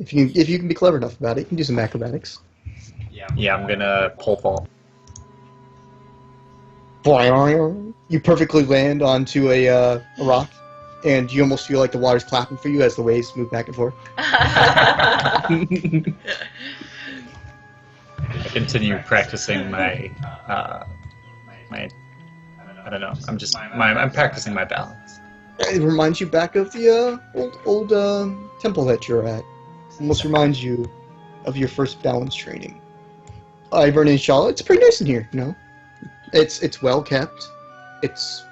If you can be clever enough about it, you can do some acrobatics. Yeah, I'm gonna pole vault. You perfectly land onto a rock, and you almost feel like the water's clapping for you as the waves move back and forth. I continue practicing my I don't know. I'm practicing my balance. It reminds you back of the old temple that you're at. Almost reminds you of your first balance training. Ivern and Shala, it's pretty nice in here, you know? It's well kept. It's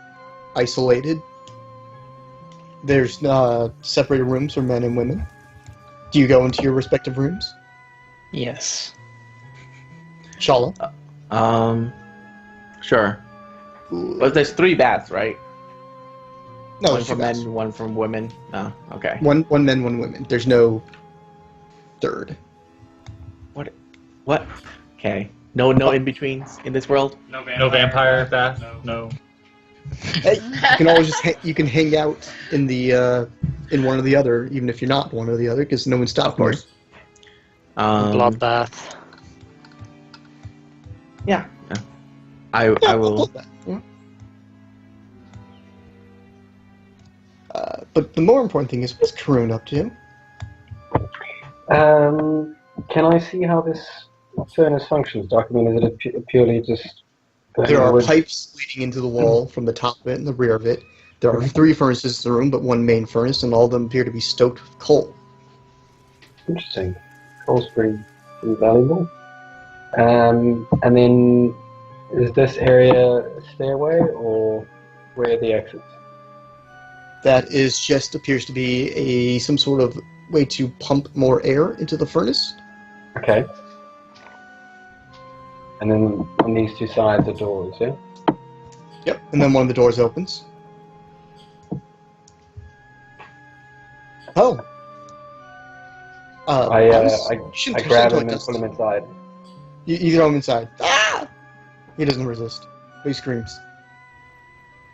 isolated. There's separated rooms for men and women. Do you go into your respective rooms? Yes. Shala? Sure. But there's 3 baths, right? No, one for men, one for women. Oh, okay. One men, one women. There's no third. What? Okay. No in-betweens in this world? No vampire bath? No. Hey, you can always just you can hang out in the in one or the other, even if you're not one or the other, because no one's stopping you. Bloodbath. Yeah. I will. Yeah. But the more important thing is, what's Karun up to? Can I see how this furnace functions, Doc? I mean, is it purely just... There are pipes leading into the wall from the top of it and the rear of it. There are 3 furnaces in the room, but 1 main furnace, and all of them appear to be stoked with coal. Interesting. Coal's pretty valuable. And then, is this area a stairway, or where are the exits? That is just appears to be some sort of way to pump more air into the furnace. Okay. And then on these 2 sides are doors, yeah? Yep, and then one of the doors opens. Oh. I grab him and pull him inside. You throw him inside. Ah! He doesn't resist, but he screams.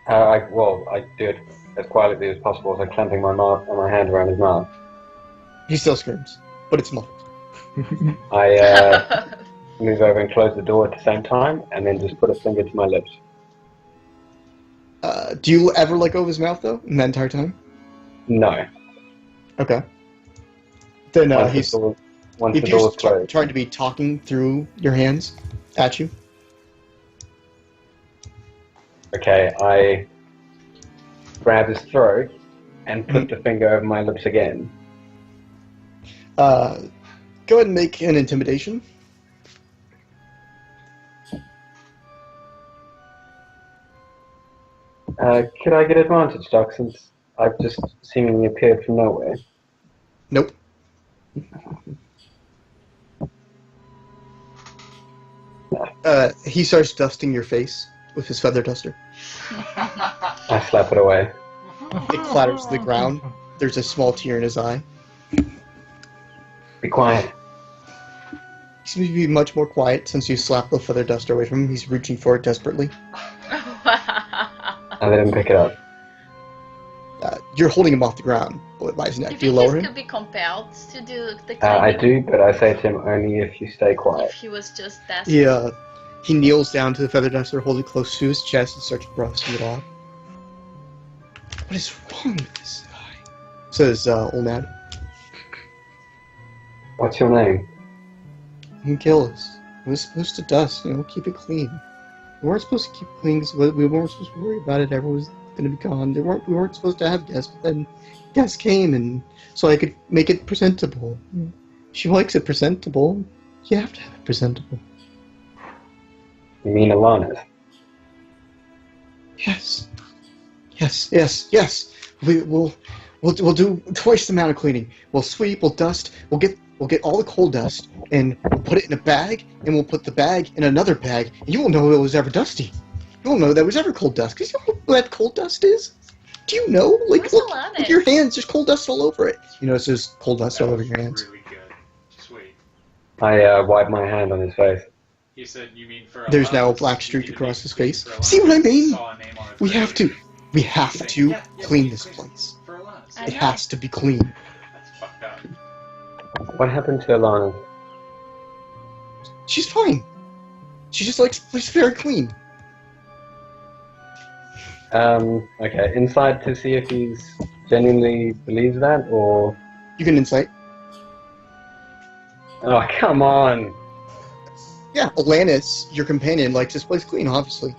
I do it as quietly as possible, so clamping my hand around his mouth. He still screams, but it's muffled. I move over and close the door at the same time, and then just put a finger to my lips. Do you ever let go of his mouth, though, in that entire time? No. Okay. Then Once the door's closed. Trying to be talking through your hands at you. Okay, I grab his throat and put the finger over my lips again. Go ahead and make an intimidation. Could I get advantage, Doc, since I've just seemingly appeared from nowhere? Nope. He starts dusting your face with his feather duster. I slap it away. It clatters to the ground. There's a small tear in his eye. Be quiet. He seems to be much more quiet since you slapped the feather duster away from him. He's reaching for it desperately. I let him pick it up. You're holding him off the ground by his neck. Do you lower him? Could be compelled to do the climbing? I do, but I say to him only if you stay quiet. If he was just desperate. Yeah. He kneels down to the feather duster, holding it close to his chest, and starts brushing it off. What is wrong with this guy? Says Olnad. What's your name? He can kill us. We're supposed to dust, keep it clean. We weren't supposed to keep it clean because we weren't supposed to worry about it. Everyone was going to be gone. We weren't supposed to have guests, but then guests came, and so I could make it presentable. She likes it presentable. You have to have it presentable. You mean Alana's? Yes. We'll do twice the amount of cleaning. We'll sweep, we'll dust, we'll get all the coal dust, and we'll put it in a bag, and we'll put the bag in another bag, and you won't know it was ever dusty. You won't know there was ever coal dust, because you know what coal dust is? Do you know? Like, look at your hands, there's coal dust all over it. It's just coal dust all over your hands. Really good. Sweet. I wipe my hand on his face. He said, "You mean for?" There's now a black streak across his face. See what I mean? We have to clean this place. It has to be clean. That's fucked up. What happened to Alana? She's fine. She just likes very clean. Okay, inside to see if he's genuinely believes that, or... You can insight. Oh, come on! Yeah, Alanis, your companion, likes this place clean, obviously.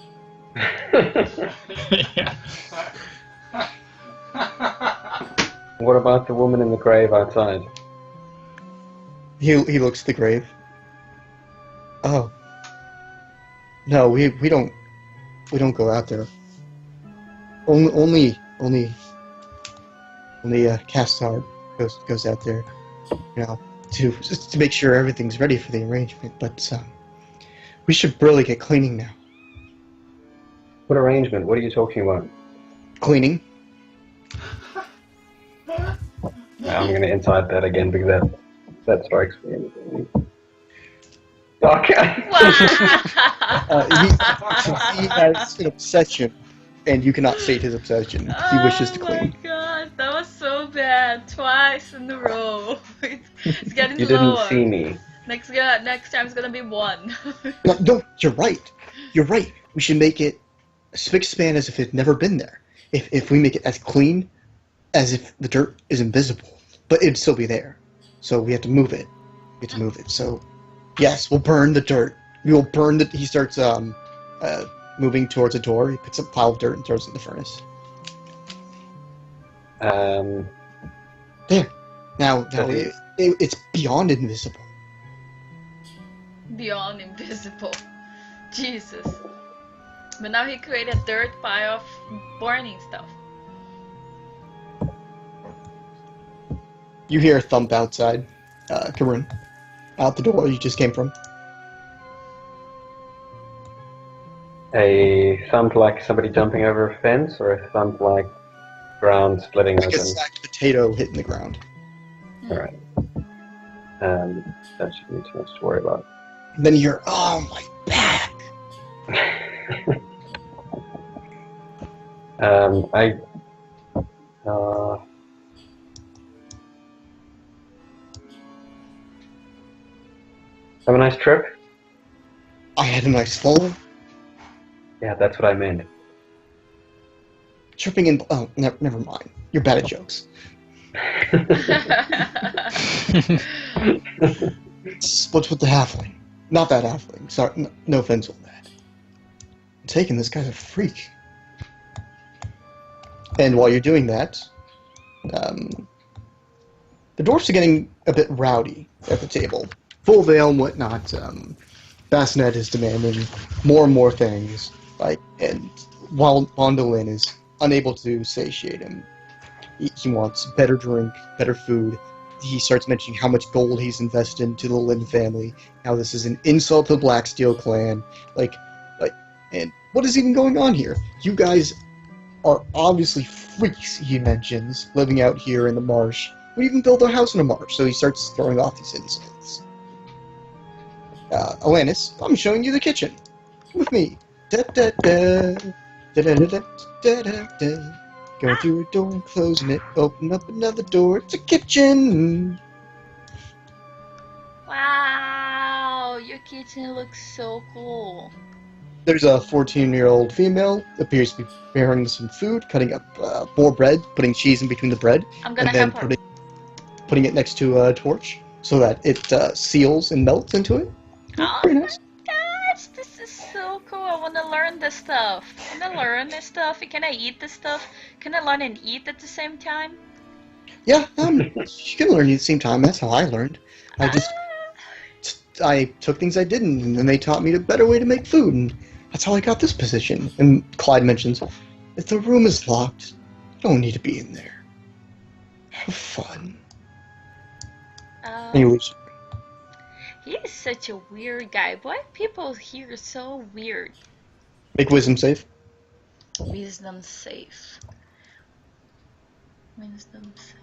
Yeah. What about the woman in the grave outside? He looks at the grave. Oh. No, we don't go out there. Only Castar goes out there, you know, just to make sure everything's ready for the arrangement. But we should really get cleaning now. What arrangement? What are you talking about? Cleaning. I'm going to inside that again because that strikes me. Okay. He has an obsession, and you cannot state his obsession. He wishes to clean. Oh my god, that was so bad. Twice in a row. It's getting You lower. didn't see me. Next time it's gonna be 1. No, you're right. You're right. We should make it a spick span as if it had never been there. If we make it as clean as if the dirt is invisible, but it'd still be there. So we have to move it. So, yes, we'll burn the dirt. We will burn the... He starts moving towards a door. He picks up a pile of dirt and throws it in the furnace. There. Now it's beyond invisible. Beyond invisible. Jesus. But now he created a dirt pile of burning stuff. You hear a thump outside, Karun. Out the door you just came from. A thump like somebody jumping over a fence, or a thump like ground splitting Like open? a sacked potato hitting the ground. Alright. That shouldn't be too much to worry about. And then you hear, oh, my back! Have a nice trip? I had a nice fall. Yeah, that's what I meant. Tripping in... Oh, never mind. You're bad at jokes. What's with the halfling? Not that halfling. Sorry, no offense on that. I'm taking this guy's a freak. And while you're doing that, the dwarfs are getting a bit rowdy at the table. Full veil and whatnot. Bassinet is demanding more and more things. And while Bondolin is unable to satiate him, he wants better drink, better food. He starts mentioning how much gold he's invested into the Lin family, how this is an insult to the Blacksteel clan, and what is even going on here? You guys are obviously freaks, he mentions, living out here in the marsh. We even built a house in a marsh, so he starts throwing off these insults. Alanis, I'm showing you the kitchen. Come with me. Da da da, da da da da da da da. Going through a door, closing it, open up another door. It's a kitchen. Wow, your kitchen looks so cool. There's a 14-year-old female, appears to be preparing some food, cutting up boar bread, putting cheese in between the bread, I'm gonna and then help her. putting it next to a torch so that it seals and melts into it. Oh Very my nice. gosh, this is so cool. I want to learn this stuff. Can I learn this stuff? Can I eat this stuff? Can I learn and eat at the same time? Yeah, you can learn at the same time. That's how I learned. I took things I didn't, and then they taught me a better way to make food, and that's how I got this position. And Clyde mentions, if the room is locked, you don't need to be in there. Have fun. Anyways, He is such a weird guy. Why are people here so weird? make wisdom save. Wisdom safe. Wisdom safe.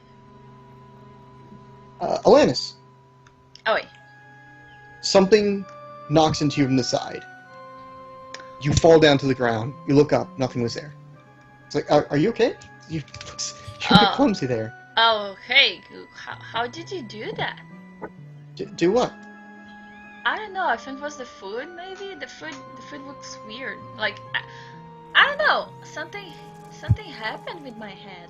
Alanis, Oh wait. something knocks into you from the side. You fall down to the ground. You look up. Nothing was there. It's like, are you okay? You're a bit clumsy there. Oh hey. How did you do that? Do what? I don't know. I think it was the food. Maybe the food looks weird. Like I don't know. Something happened with my head.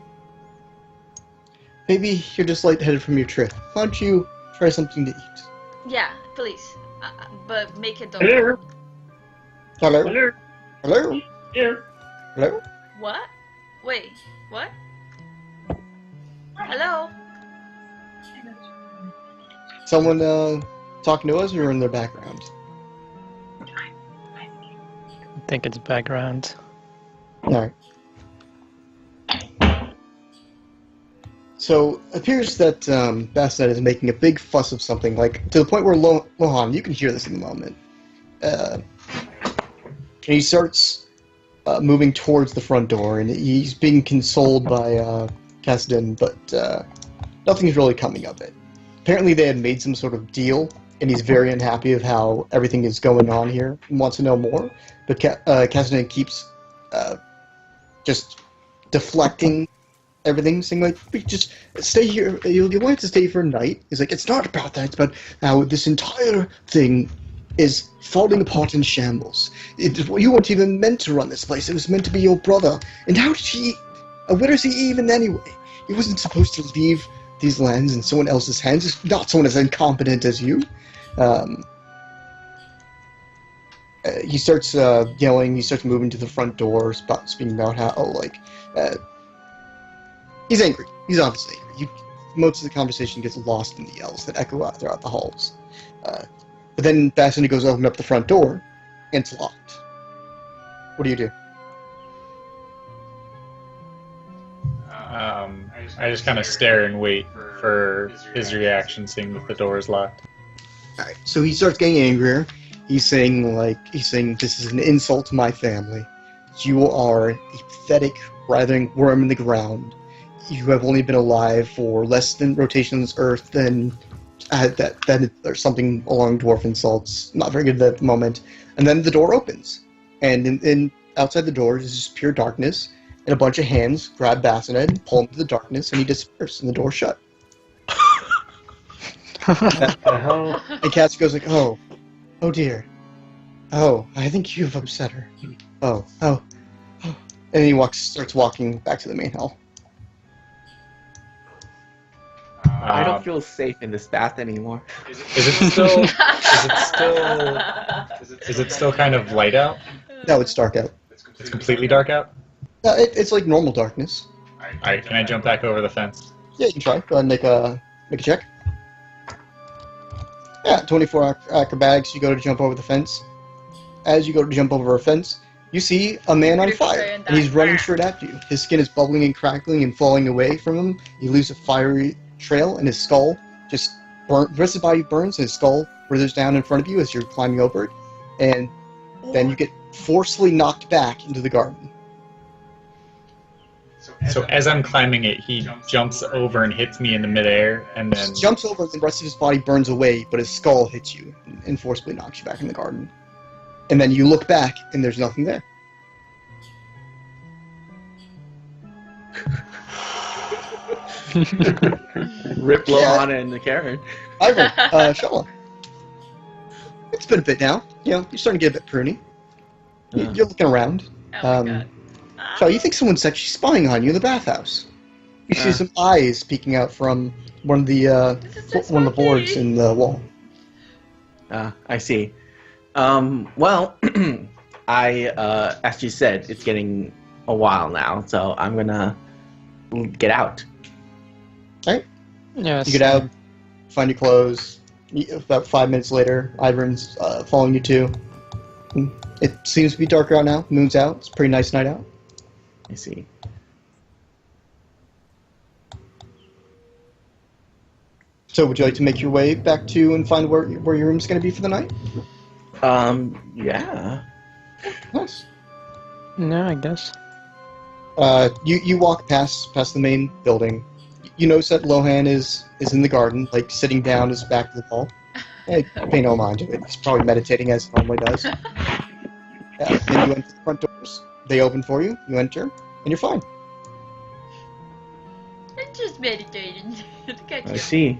Maybe you're just lightheaded from your trip. Why don't you try something to eat? Yeah, please. But make it Hello? Hello? Hello? Hello? Here. Hello? What? Wait, what? Hello? Someone talking to us or in their background? I think it's background. Alright. So, it appears that Bassinet is making a big fuss of something, like, to the point where Lohan, you can hear this in the moment. And he starts moving towards the front door, and he's being consoled by Kasdan, but nothing's really coming of it. Apparently they had made some sort of deal, and he's very unhappy of how everything is going on here and wants to know more, but Kasdan keeps just deflecting everything, saying like, "We just stay here. You want to stay for a night?" He's like, "It's not about that. It's about how this entire thing is falling apart in shambles. You weren't even meant to run this place. It was meant to be your brother. And how did he? Where is he even anyway? He wasn't supposed to leave these lands in someone else's hands. It's not someone as incompetent as you." He starts yelling. He starts moving to the front door, speaking about how he's angry. He's obviously angry. Most of the conversation gets lost in the yells that echo out throughout the halls. But then Bassinet goes to open up the front door, and it's locked. What do you do? I just kind of stare and wait for his reaction, seeing that the door is locked. Alright, so he starts getting angrier. He's saying, this is an insult to my family. You are a pathetic, writhing worm in the ground. You have only been alive for less than rotations Earth, then there's something along dwarf insults. Not very good at the moment. And then the door opens. And in outside the door is just pure darkness, and a bunch of hands grab Bassinet, pull him to the darkness, and he disappears, and the door's shut. And Cassie goes like, oh dear. Oh, I think you've upset her. Oh. And he starts walking back to the main hall. I don't feel safe in this bath anymore. Is it still kind of light out? No, it's dark out. It's completely dark out? It's like normal darkness. Alright, can I jump back over the fence? Yeah, you can try. Go ahead and make a check. Yeah, 24 acrobatics, you go to jump over the fence. As you go to jump over a fence, you see a man on fire, and he's running straight at you. His skin is bubbling and crackling and falling away from him. He leaves a fiery trail, and his skull just burns. The rest of his body burns, and his skull withers down in front of you as you're climbing over it. And then you get forcefully knocked back into the garden. So as I'm climbing it, he jumps over and hits me in the midair, and then... He jumps over, and the rest of his body burns away, but his skull hits you and forcibly knocks you back in the garden. And then you look back, and there's nothing there. Rip Lohana and the Karen. Ivan, Shala. It's been a bit now. You're starting to get a bit pruny. You're looking around. Oh my god. So you think someone's actually spying on you in the bathhouse. You see some eyes peeking out from one of the boards in the wall. I see. Well, as you said, it's getting a while now, so I'm gonna get out. Alright. Yes. You get out, find your clothes. About 5 minutes later, Ivan's following you too. It seems to be darker out now. Moon's out. It's a pretty nice night out. I see. So would you like to make your way back to and find where your room's going to be for the night? Yeah. Nice. No, I guess. You walk past the main building. You notice that Lohan is in the garden, like sitting down his back to the wall. Hey, pay no mind to it. He's probably meditating as he normally does. Then you enter the front doors. They open for you. You enter, and you're fine. I'm just meditating. Look at I you. see.